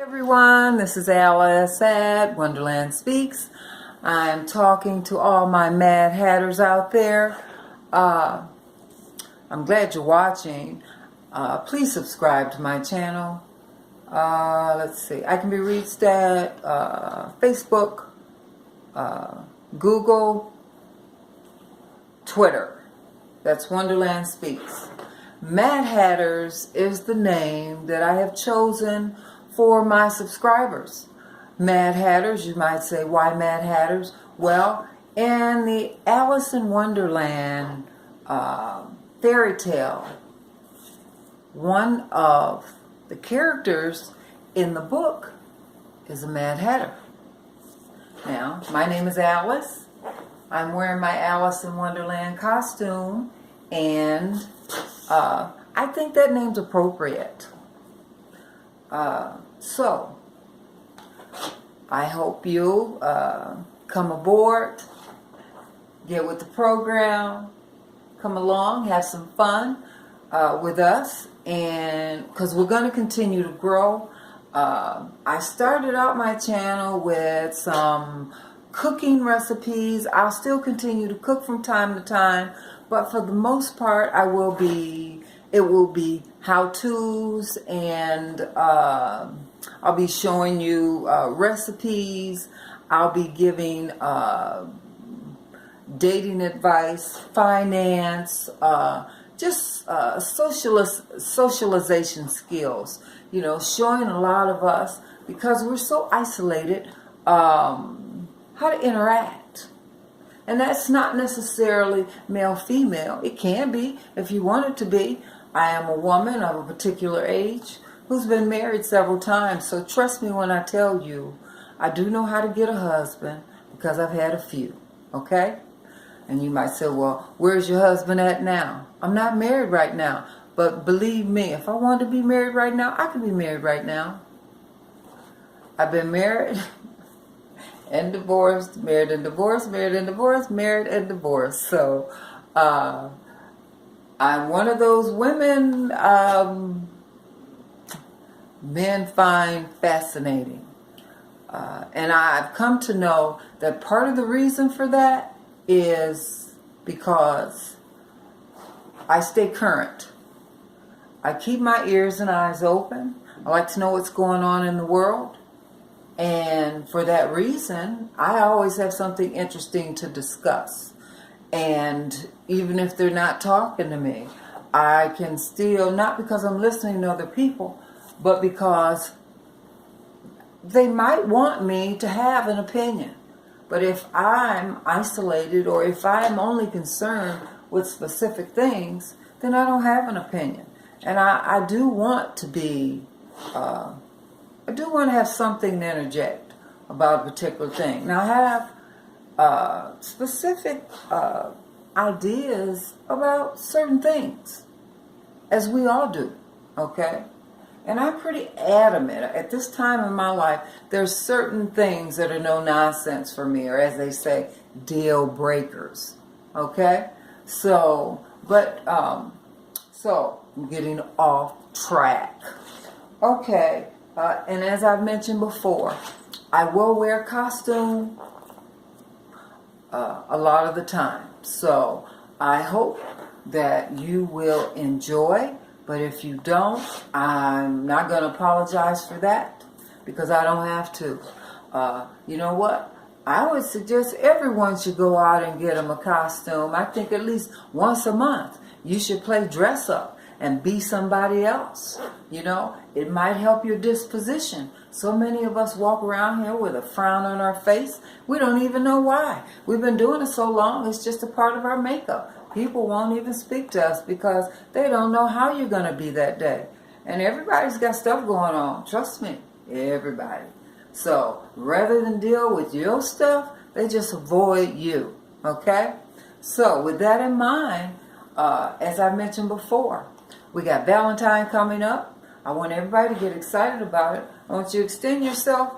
Everyone, this is Alice at Wonderland Speaks. I'm talking to all my Mad Hatters out there. I'm glad you're watching. Please subscribe to my channel. Let's see, I can be reached at Facebook, Google, Twitter. That's Wonderland Speaks. Mad Hatters is the name that I have chosen for my subscribers. Mad Hatters, you might say, why Mad Hatters? Well, in the Alice in Wonderland fairy tale, one of the characters in the book is a Mad Hatter. Now, my name is Alice. I'm wearing my Alice in Wonderland costume, and I think that name's appropriate. So, I hope you'll come aboard, get with the program, come along, have some fun with us, and because we're going to continue to grow. I started out my channel with some cooking recipes. I'll still continue to cook from time to time, but for the most part, it will be how-tos, and I'll be showing you recipes. I'll be giving dating advice, finance, just socialization skills. You know, showing a lot of us, because we're so isolated, how to interact. And that's not necessarily male-female. It can be if you want it to be. I am a woman of a particular age who's been married several times. So trust me when I tell you, I do know how to get a husband because I've had a few. Okay? And you might say, well, where's your husband at now? I'm not married right now. But believe me, if I wanted to be married right now, I could be married right now. I've been married and divorced, married and divorced, married and divorced, married and divorced. So I'm one of those women men find fascinating. And I've come to know that part of the reason for that is because I stay current. I keep my ears and eyes open. I like to know what's going on in the world. And for that reason, I always have something interesting to discuss. And even if they're not talking to me, I can still, not because I'm listening to other people, but because they might want me to have an opinion. But if I'm isolated, or if I'm only concerned with specific things, then I don't have an opinion. And I do want to be, I do want to have something to interject about a particular thing. Now, I have specific ideas about certain things, as we all do, okay? And I'm pretty adamant. At this time in my life, there's certain things that are no nonsense for me, or as they say, deal breakers, okay? So, so I'm getting off track. Okay, and as I've mentioned before, I will wear a costume a lot of the time. So I hope that you will enjoy. But if you don't, I'm not going to apologize for that, because I don't have to. You know what? I would suggest everyone should go out and get them a costume. I think at least once a month you should play dress up and be somebody else. You know, it might help your disposition. So many of us walk around here with a frown on our face. We don't even know why. We've been doing it so long, it's just a part of our makeup. People won't even speak to us because they don't know how you're going to be that day. And everybody's got stuff going on. Trust me, everybody. So rather than deal with your stuff, they just avoid you. Okay? So with that in mind, as I mentioned before, we got Valentine coming up. I want everybody to get excited about it. I want you to extend yourself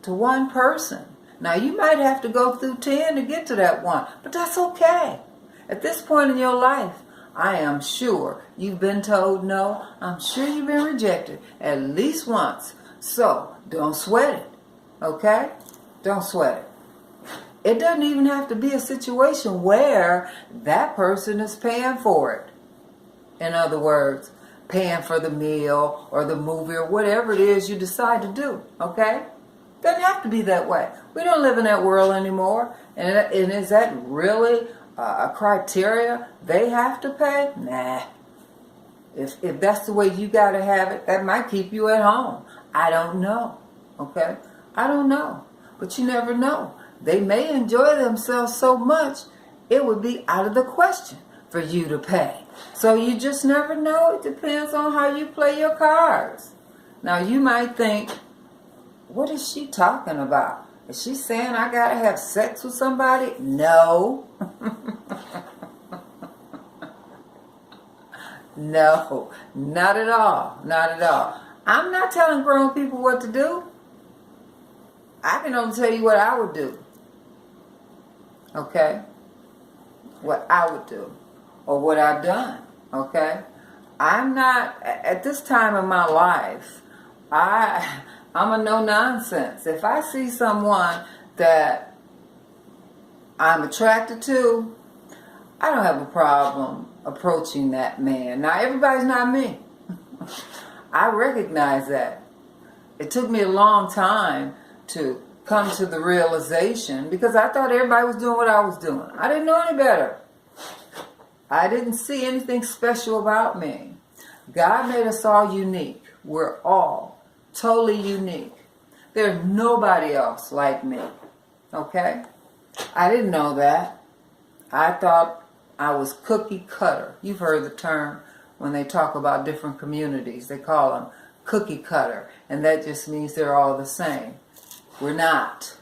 to one person. Now, you might have to go through 10 to get to that one, but that's okay. At this point in your life, I am sure you've been told no. I'm sure you've been rejected at least once. So don't sweat it, okay? Don't sweat it. It doesn't even have to be a situation where that person is paying for it. In other words, paying for the meal or the movie or whatever it is you decide to do, okay? Doesn't have to be that way. We don't live in that world anymore. And is that really a criteria they have to pay? Nah. If that's the way you got to have it, that might keep you at home. I don't know, okay? I don't know. But you never know. They may enjoy themselves so much, it would be out of the question for you to pay. So you just never know. It depends on how you play your cards. Now you might think, what is she talking about? Is she saying I gotta have sex with somebody? No. No, not at all. Not at all. I'm not telling grown people what to do. I can only tell you what I would do. Okay? What I would do. Or what I've done. Okay? I'm not, at this time in my life, I'm a no-nonsense. If I see someone that I'm attracted to, I don't have a problem approaching that man. Now, everybody's not me. I recognize that. It took me a long time to come to the realization because I thought everybody was doing what I was doing. I didn't know any better. I didn't see anything special about me. God made us all unique. We're all totally unique. There's nobody else like me. Okay? I didn't know that. I thought I was cookie cutter. You've heard the term when they talk about different communities. They call them cookie cutter. And that just means they're all the same. We're not.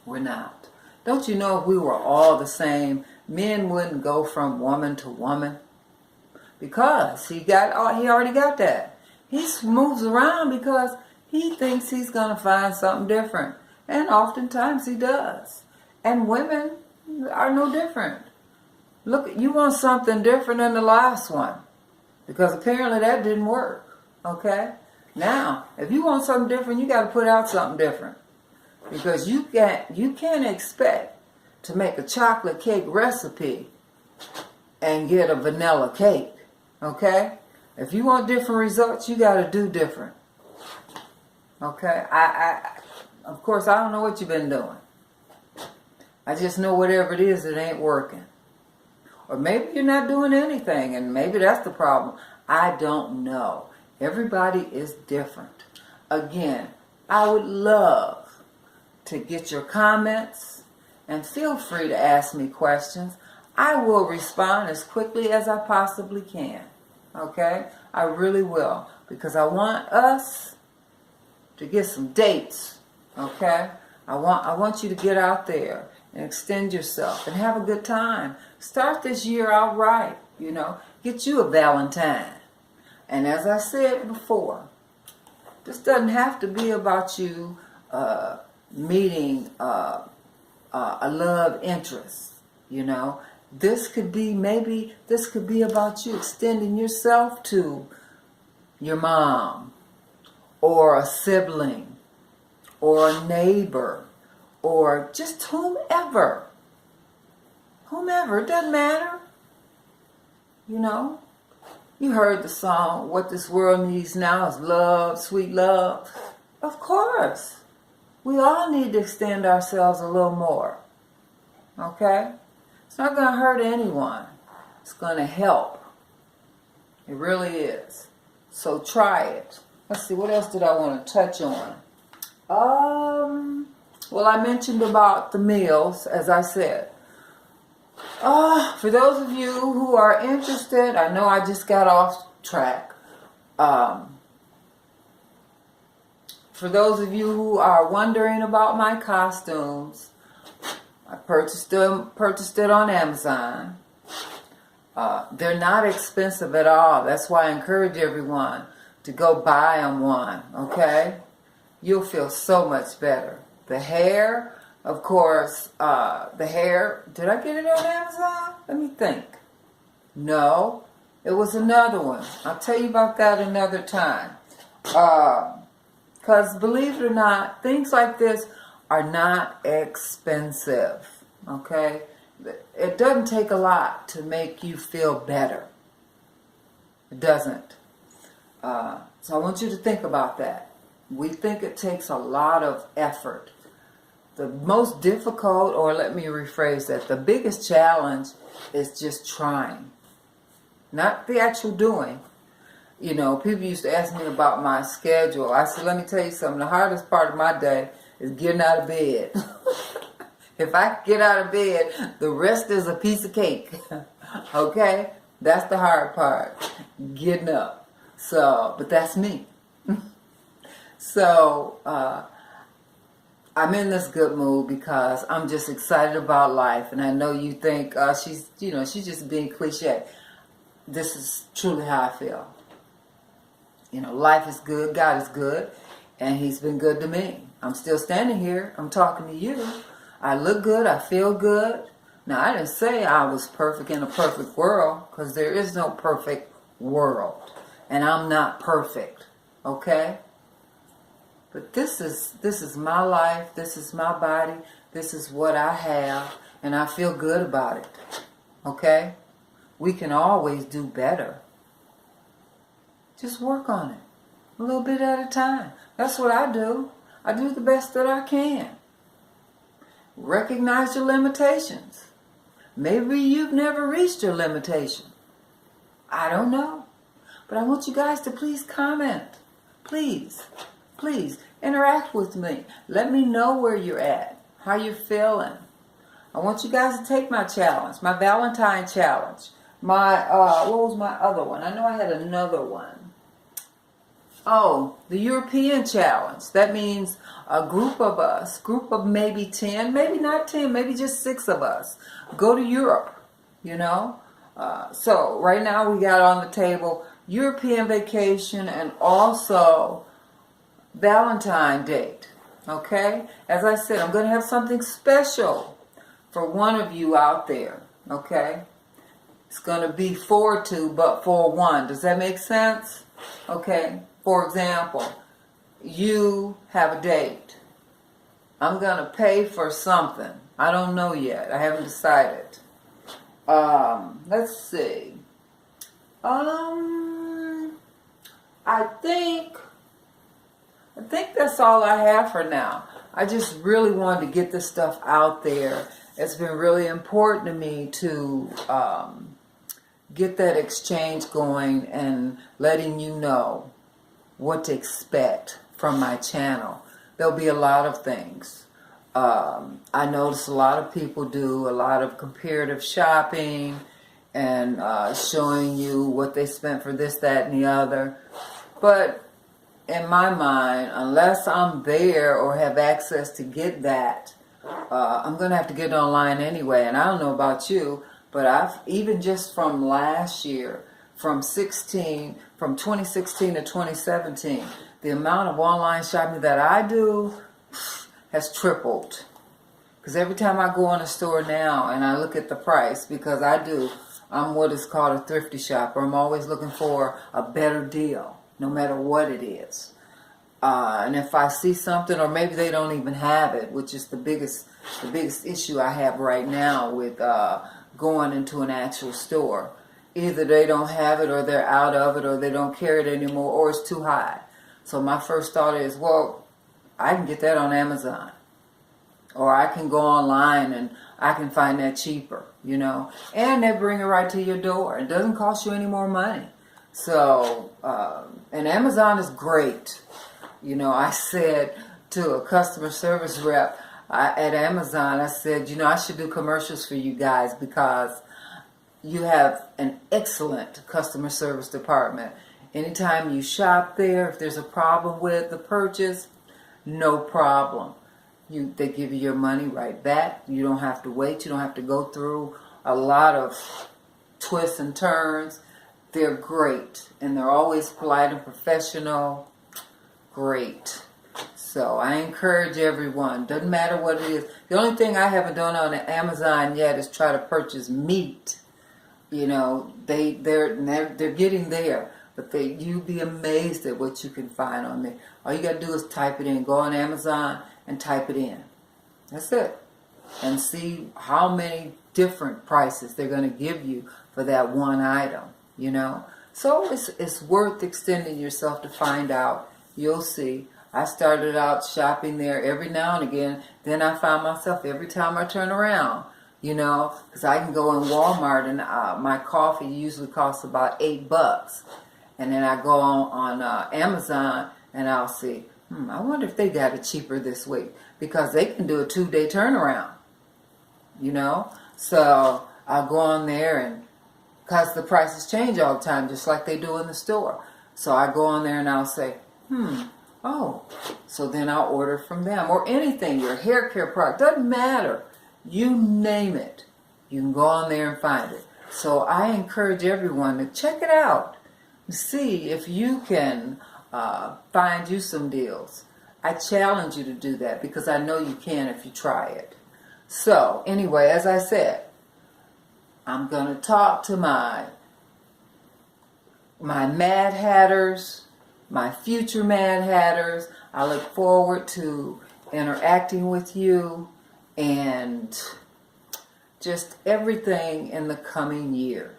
We're not. Don't you know if we were all the same, men wouldn't go from woman to woman? Because he already got that. He moves around because he thinks he's going to find something different. And oftentimes he does. And women are no different. Look, you want something different than the last one. Because apparently that didn't work. Okay? Now, if you want something different, you got to put out something different. Because you can't expect to make a chocolate cake recipe and get a vanilla cake. Okay? If you want different results, you got to do different. Okay? Of course, I don't know what you've been doing. I just know whatever it is, it ain't working. Or maybe you're not doing anything, and maybe that's the problem. I don't know. Everybody is different. Again, I would love to get your comments, and feel free to ask me questions. I will respond as quickly as I possibly can. Okay? I really will. Because I want us to get some dates. Okay? I want you to get out there and extend yourself and have a good time. Start this year out right, you know. Get you a Valentine. And as I said before, this doesn't have to be about you meeting a love interest, you know. This could be about you extending yourself to your mom or a sibling or a neighbor or just whomever. Whomever, it doesn't matter. You know, you heard the song, What This World Needs Now is Love, Sweet Love. Of course. We all need to extend ourselves a little more. Okay? It's not going to hurt anyone. It's going to help. It really is. So try it. Let's see, what else did I want to touch on? Well, I mentioned about the meals, as I said. For those of you who are interested, I know I just got off track. For those of you who are wondering about my costumes, I purchased it on Amazon. They're not expensive at all. That's why I encourage everyone to go buy them one, okay? You'll feel so much better. The hair, of course, did I get it on Amazon? Let me think. No, it was another one. I'll tell you about that another time. Because believe it or not, things like this are not expensive. Okay? It doesn't take a lot to make you feel better. It doesn't. So I want you to think about that. We think it takes a lot of effort. The most difficult, or let me rephrase that, the biggest challenge is just trying. Not the actual doing. You know, people used to ask me about my schedule. I said, let me tell you something. The hardest part of my day is getting out of bed. If I get out of bed, the rest is a piece of cake. Okay? That's the hard part. Getting up. So, but that's me. So, I'm in this good mood because I'm just excited about life. And I know you think she's just being cliche. This is truly how I feel. You know, life is good, God is good, and He's been good to me. I'm still standing here. I'm talking to you. I look good. I feel good. Now, I didn't say I was perfect in a perfect world, because there is no perfect world. And I'm not perfect. Okay? But this is my life. This is my body. This is what I have. And I feel good about it. Okay? We can always do better. Just work on it. A little bit at a time. That's what I do. I do the best that I can. Recognize your limitations. Maybe you've never reached your limitation. I don't know. But I want you guys to please comment. Please. Please interact with me. Let me know where you're at. How you're feeling. I want you guys to take my challenge. My Valentine challenge. What was my other one? I know I had another one. Oh, the European challenge. That means a group of us, group of maybe 10, maybe not 10, maybe just 6 of us, go to Europe, you know. So right now we got on the table European vacation and also Valentine date, okay? As I said, I'm going to have something special for one of you out there, okay? It's going to be for 2, but for 1. Does that make sense? Okay. For example, you have a date. I'm going to pay for something. I don't know yet. I haven't decided. Let's see. I think that's all I have for now. I just really wanted to get this stuff out there. It's been really important to me to get that exchange going and letting you know what to expect from my channel. There'll be a lot of things. I notice a lot of people do a lot of comparative shopping and showing you what they spent for this, that, and the other. But in my mind, unless I'm there or have access to get that, I'm going to have to get it online anyway. And I don't know about you, but I've even just from last year, from 2016 to 2017, the amount of online shopping that I do has tripled. Because every time I go in a store now and I look at the price, because I'm what is called a thrifty shopper. I'm always looking for a better deal, no matter what it is. And if I see something, or maybe they don't even have it, which is the biggest issue I have right now with going into an actual store. Either they don't have it, or they're out of it, or they don't carry it anymore, or it's too high. So my first thought is, well, I can get that on Amazon. Or I can go online and I can find that cheaper, you know. And they bring it right to your door. It doesn't cost you any more money. So, and Amazon is great. You know, I said to a customer service rep at Amazon, I said, you know, I should do commercials for you guys because you have an excellent customer service department. Anytime you shop there, if there's a problem with the purchase, no problem. They give you your money right back. You don't have to wait. You don't have to go through a lot of twists and turns. They're great. And they're always polite and professional. Great. So I encourage everyone. Doesn't matter what it is. The only thing I haven't done on Amazon yet is try to purchase meat. You know, they're getting there. But you'd be amazed at what you can find on there. All you got to do is type it in. Go on Amazon and type it in. That's it. And see how many different prices they're going to give you for that one item, you know. So it's worth extending yourself to find out. You'll see. I started out shopping there every now and again. Then I found myself every time I turn around, you know, because I can go in Walmart and my coffee usually costs about $8. And then I go on Amazon and I'll see, I wonder if they got it cheaper this week, because they can do a 2-day turnaround, you know. So I'll go on there, and because the prices change all the time, just like they do in the store. So I go on there and I'll say, oh, so then I'll order from them. Or anything, your hair care product, doesn't matter. You name it. You can go on there and find it. So I encourage everyone to check it out. See if you can find you some deals. I challenge you to do that, because I know you can if you try it. So anyway, as I said, I'm going to talk to my Mad Hatters, my future Mad Hatters. I look forward to interacting with you and just everything in the coming year.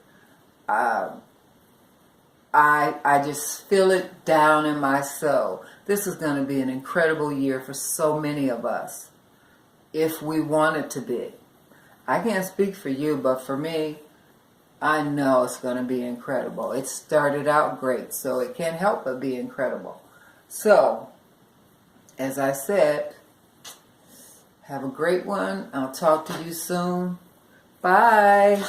I just feel it down in my soul. This is going to be an incredible year for so many of us, if we want it to be. I can't speak for you, but for me, I know it's going to be incredible. It started out great, so it can't help but be incredible. So, as I said, have a great one. I'll talk to you soon. Bye.